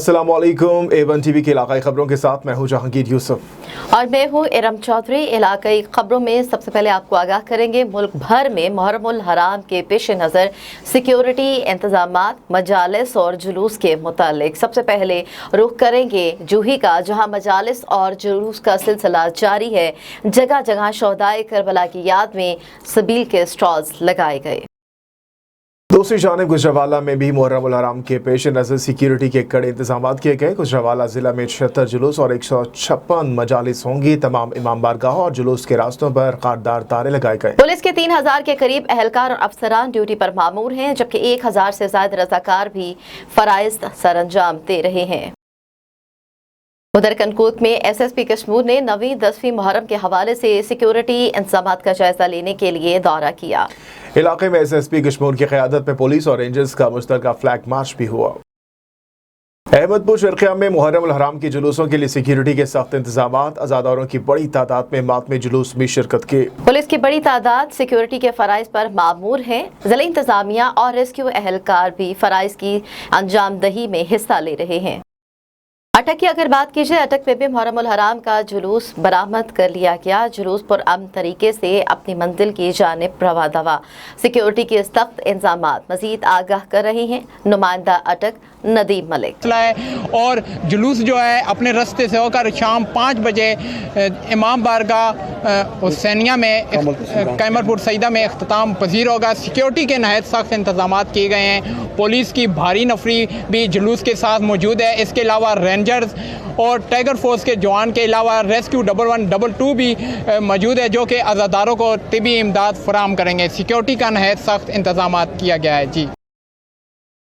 अस्सलाम वालेकुम। A1 TV की इलाकाई खबरों के साथ मैं हूं जहांगीर यूसुफ और मैं हूं इरम चौधरी। इलाकाई खबरों में सबसे पहले आपको आगाह करेंगे मुल्क भर में मुहर्रमुल हराम के पेश नज़र सिक्योरिटी इंतजामात, मजालिस और जुलूस के मुतालिक। सबसे पहले रुख करेंगे जूही का, जहां मजालिस और जुलूस का सिलसिला जारी है। जगह जगह शोहदाए करबला की याद में सबील के स्टॉल्स लगाए गए। दूसरी जानिब गुजरावाला में भी मुहर्रमुल हराम के पेश नज़र सिक्योरिटी के कड़े इंतजाम किए गए। गुजरावाला ज़िला में 76 जुलूस और 156 मजालिस होंगी। तमाम इमाम बारगाहों और जुलूस के रास्तों पर खारदार तारे लगाए गए। पुलिस के 3000 के करीब एहलकार और अफसरान ड्यूटी पर मामूर हैं, जबकि 1000 से ज्यादा रजाकार भी फराइज सरअंजाम दे रहे हैं। उधर कनकूत में SSP कश्मीर ने 9वीं 10वीं मुहर्रम के हवाले से सिक्योरिटी इंतजाम का जायजा लेने के लिए दौरा किया। इलाके में SSP कश्मीर की क़यादत में पुलिस और रेंजर्स का मुश्तरका फ्लैग मार्च भी हुआ। अहमदपुर शर्किया में मुहर्रमुल हराम के जुलूसों के लिए सिक्योरिटी के सख्त इंतजाम, अज़ादारों की बड़ी तादाद में मातमी जुलूस में शिरकत की। पुलिस की बड़ी तादाद सिक्योरिटी के फराइज पर मामूर है। जिला इंतजामिया और रेस्क्यू एहलकार भी फराइज की अंजाम दही में हिस्सा ले रहे हैं। अटक की अगर बात की जाए, अटक में भी मुहर्रमुल हराम का जुलूस बरामद कर लिया गया। जुलूस पुरअमन तरीके से अपनी मंजिल की जानिब रवा दवा। सिक्योरिटी के सख्त इंतजाम मजीद आगाह कर रहे हैं नुमाइंदा अटक नदीम मलिक। और जुलूस जो है अपने रास्ते से होकर शाम 5 बजे इमाम बारगाह हुसैनिया में कैमरपुर सईदा में इख्तिताम पजीर होगा। सिक्योरिटी के नहायत सख्त इंतजाम किए गए हैं। पुलिस की भारी नफरी भी जुलूस के साथ मौजूद है। इसके अलावा रेंजर्स और टाइगर फोर्स के जवान के अलावा रेस्क्यू 112 भी मौजूद है, जो कि अज़ादारों को तिबी इमदाद फराहम करेंगे। सिक्योरिटी का नहायत सख्त इंतजाम किया गया है। जी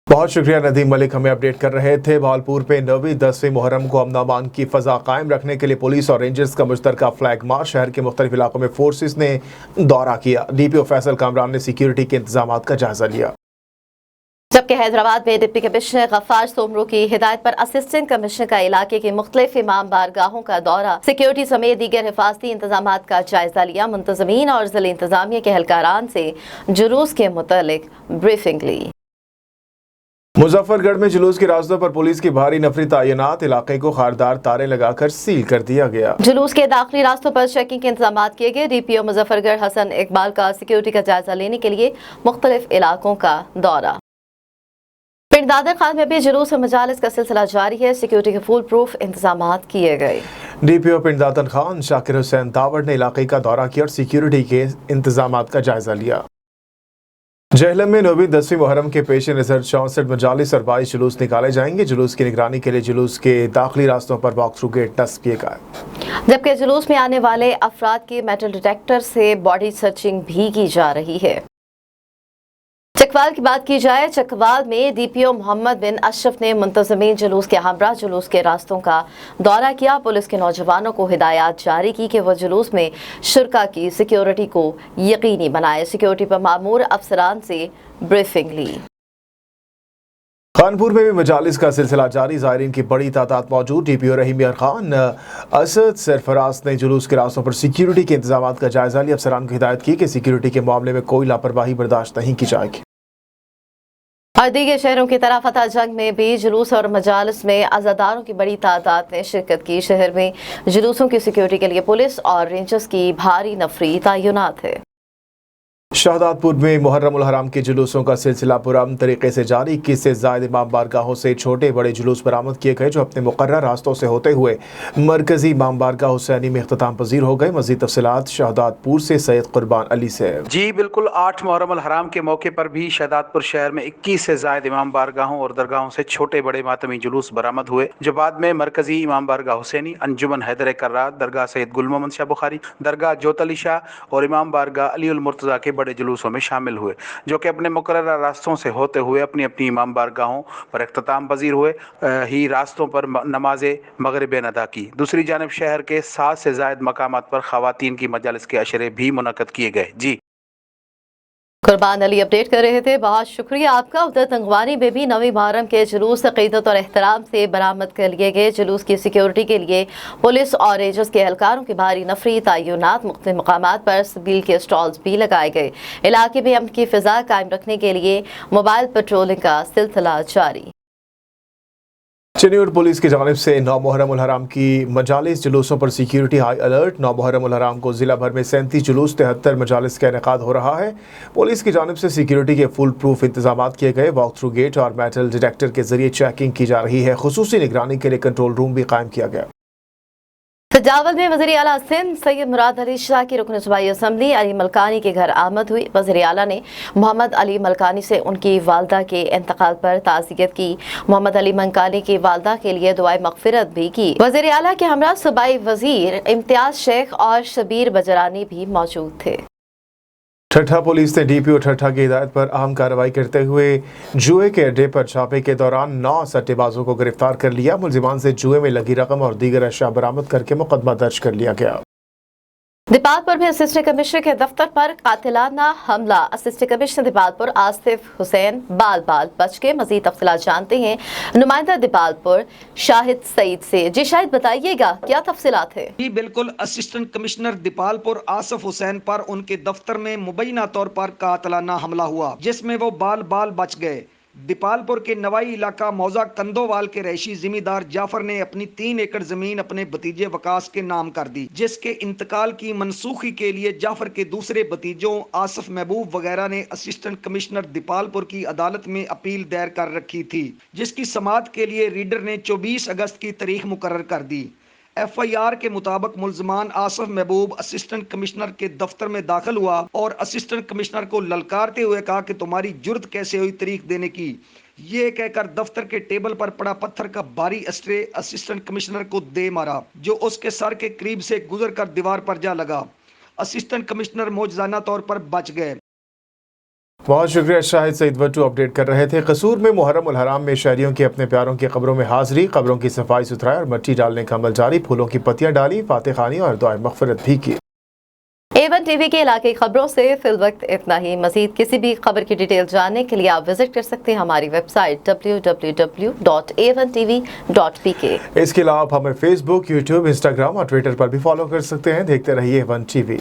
बहुत शुक्रिया नदीम मलिक, हमें अपडेट कर रहे थे। भावलपुर पे 9वीं 10वीं मुहर्रम को अमन अमान की फ़ज़ा कायम रखने के लिए पुलिस और रेंजर्स का मुश्तरका फ्लैग मार्च। शहर के मुख्तलिफ इलाकों में फोर्सेस ने दौरा किया। DPO फैसल कामरान ने सिक्योरिटी के इंतजाम का जायजा लिया, जबकि हैदराबाद में डिप्टी कमिश्नर गफ्फार सोमरू की हिदायत पर असिस्टेंट कमिश्नर का इलाके के मुख्तलिफ इमाम बारगाहों का दौरा, सिक्योरिटी समेत दीगर हिफाजती इंतजाम का जायजा लिया। मुंतजमीन और जिला इंतजामिया के एहलकारान से जुलूस के मुतालिक ब्रीफिंग ली। मुजफ्फरगढ़ में जुलूस के रास्तों पर पुलिस की भारी नफरी तैनात, इलाके को खारदार तारे लगाकर सील कर दिया गया। जुलूस के दाखिली रास्तों पर चेकिंग के इंतजाम किए गए। DPO मुजफ्फरगढ़ हसन इकबाल का सिक्योरिटी का जायजा लेने के लिए मुख्तलिफ इलाकों का दौरा। पिंड दादर खान में भी जुलूस और मजालिस का सिलसिला जारी है। सिक्योरिटी के फुल प्रूफ इंतजाम किए गए। DPO पिंड दादर खान शाकिर हुसैन दावड़ ने इलाके का दौरा किया और सिक्योरिटी के इंतजाम का जायजा लिया। जहलम में 9वीं 10वीं मुहर्रम के पेश नज़र 64 मजालिस और 22 जुलूस निकाले जाएंगे। जुलूस की निगरानी के लिए जुलूस के दाखिली रास्तों पर वॉक थ्रू गेट नस्ब किए गए, जबकि जुलूस में आने वाले अफराद के मेटल डिटेक्टर से बॉडी सर्चिंग भी की जा रही है। चकवाल की बात की जाए, चकवाल में DPO मोहम्मद बिन अशरफ ने मुंतजमीन जुलूस के हमरा जुलूस के रास्तों का दौरा किया। पुलिस के नौजवानों को हिदायत जारी की कि वह जुलूस में शुरका की सिक्योरिटी को यकीनी बनाए। सिक्योरिटी पर मामूर अफसरान से ब्रीफिंग ली। खानपुर में भी मजालिस का सिलसिला जारी, ज़ायरीन की बड़ी तादाद मौजूद। DPO रहीम यार खान असद सरफराज ने जुलूस के रास्तों पर सिक्योरिटी के इंतजाम का जायजा लिया। अफसरान को हिदायत की कि सिक्योरिटी के मामले में कोई लापरवाही बर्दाश्त नहीं की जाएगी। और दीगर शहरों की तरह फतह जंग में भी जुलूस और मजालिस में अज़ादारों की बड़ी तादाद ने शिरकत की। शहर में जुलूसों की सिक्योरिटी के लिए पुलिस और रेंजर्स की भारी नफरी तैनात है। शाहदादपुर में मुहर्रमुल हराम के जुलूसों का सिलसिला पुरअमन तरीके से जारी। 21 से ज़ायद इमाम बारगाहों से छोटे बड़े जुलूस बरामद किए गए, जो अपने मुकर्रर रास्तों से होते हुए मरकजी इमाम बारगाह हुसैनी में इख्तिताम पजीर हो गए। मज़ीद तफसीलात शाहदादपुर से सैयद कुर्बान अली से। जी बिल्कुल, 8 मुहर्रमुल हराम के मौके पर भी शाहदादपुर शहर में 21 से ज़ायद इमाम बारगाहों और दरगाहों से छोटे बड़े मातमी जुलूस बरामद हुए, जो बाद में मरकजी इमाम बारगाह हुसैनी, अंजुमन हैदर कर्रार, दरगाह सैयद गुल मोहम्मद शाह बुखारी, दरगाह जोत अली शाह और इमाम बारगाह अली उल मुर्तज़ा के बड़े जुलूसों में शामिल हुए, जो कि अपने मुकर्रर रास्तों से होते हुए अपनी अपनी इमाम बारगाहों पर इख्तिताम पजीर हुए। ही रास्तों पर नमाज मगरिब अदा की। दूसरी जानब शहर के 7 से ज़ायद मकामात पर ख़वातीन की मजालिस के अशरे भी मुनक़द किए गए। जी कुर्बान अली अपडेट कर रहे थे, बहुत शुक्रिया आपका। उधर तंगवानी में भी 9वीं मुहर्रम के जुलूस अक़ीदत और एहतराम से बरामद कर लिए गए। जुलूस की सिक्योरिटी के लिए पुलिस और रेंजर्स के एहलकारों की भारी नफरी तैनात, मुख्तलिफ मकामात पर सबील के स्टॉल्स भी लगाए गए। इलाके में अमन की फ़िज़ा कायम रखने के लिए मोबाइल पेट्रोलिंग का सिलसिला जारी। चेन्नई पुलिस की जानिब से 9 मुहर्रम उल हराम की मजालिस जुलूसों पर सिक्योरिटी हाई अलर्ट। 9 मुहर्रम उल हराम को जिला भर में 37 जुलूस 73 मजालिस का इनेकाद हो रहा है। पुलिस की जानिब से सिक्योरिटी के फुल प्रूफ इंतजाम किए गए। वॉक थ्रू गेट और मेटल डिटेक्टर के जरिए चेकिंग की जा रही है। खुसूसी निगरानी के लिए कंट्रोल रूम भी कायम किया गया। सजावल में वज़ीर आला सिंध सैयद मुराद अली शाह की रुकन सूबाई असम्बली अली मलकानी के घर आमद हुई। वज़ीर आला ने मोहम्मद अली मलकानी से उनकी वालदा के इंतकाल पर ताज़ियत की। मोहम्मद अली मलकानी की वालदा के लिए दुआए मग़फ़िरत भी की। वज़ीर आला के हमरा सूबाई वज़ीर इम्तियाज़ शेख और शबीर बजरानी भी मौजूद थे। ठट्ठा पुलिस ने डीपीओ ठट्ठा की हिदायत पर अहम कार्रवाई करते हुए जुए के अड्डे पर छापे के दौरान 9 सट्टेबाजों को गिरफ्तार कर लिया। मुलजिमान से जुए में लगी रकम और दीगर अशिया बरामद करके मुकदमा दर्ज कर लिया गया। दीपालपुर में असिस्टेंट कमिश्नर के दफ्तर पर कातिलाना हमला। असिस्टेंट कमिश्नर दीपालपुर आसिफ हुसैन बाल बच के। मजीद तफसीलात जानते हैं नुमाइंदा दीपालपुर शाहिद सईद से। जी शाहिद, बताइएगा क्या तफसीलात है? जी बिल्कुल, असिस्टेंट कमिश्नर दीपालपुर आसिफ हुसैन पर उनके दफ्तर में मुबैना तौर पर कातिलाना हमला हुआ, जिसमें वो बाल बच गए। दीपालपुर के नवाई इलाका मौजा कंदोवाल के रहीशी जिमीदार जाफर ने अपनी 3 एकड़ जमीन अपने भतीजे वकास के नाम कर दी, जिसके इंतकाल की मनसूखी के लिए जाफर के दूसरे भतीजों आसिफ महबूब वगैरह ने असिस्टेंट कमिश्नर दीपालपुर की अदालत में अपील दायर कर रखी थी, जिसकी समाअत के लिए रीडर ने 24 अगस्त की तारीख मुकर्रर कर दी। FIR के मुताबिक मुल्जमान आसिफ महबूब असिस्टेंट कमिश्नर के दफ्तर में दाखिल हुआ और असिस्टेंट कमिश्नर को ललकारते हुए कहा कि तुम्हारी जुर्त कैसे हुई तारीख देने की। ये कहकर दफ्तर के टेबल पर पड़ा पत्थर का भारी अस्ट्रे असिस्टेंट कमिश्नर को दे मारा, जो उसके सर के करीब से गुजर कर दीवार पर जा लगा। असिस्टेंट कमिश्नर मौजूदा तौर पर बच गए। बहुत शुक्रिया शाहिद सईद बट्टू अपडेट कर रहे थे। कसूर में मुहर्रम उल हराम में शहरियों की अपने प्यारों की कब्रों में हाजिरी, कब्रों की सफाई सुथराई और मिट्टी डालने का अमल जारी। फूलों की पत्तियां डाली, फातिह खानी और दुआए मग़फ़िरत भी की। A1 टीवी के इलाके खबरों से फिल वक्त इतना ही। मजीद किसी भी खबर की डिटेल जानने के लिए आप विजिट कर सकते हैं हमारी वेबसाइट www.a1tv.pk। इसके अलावा आप हमें फेसबुक, यूट्यूब, इंस्टाग्राम और ट्विटर पर भी फॉलो कर सकते हैं। देखते रहिए A1 TV।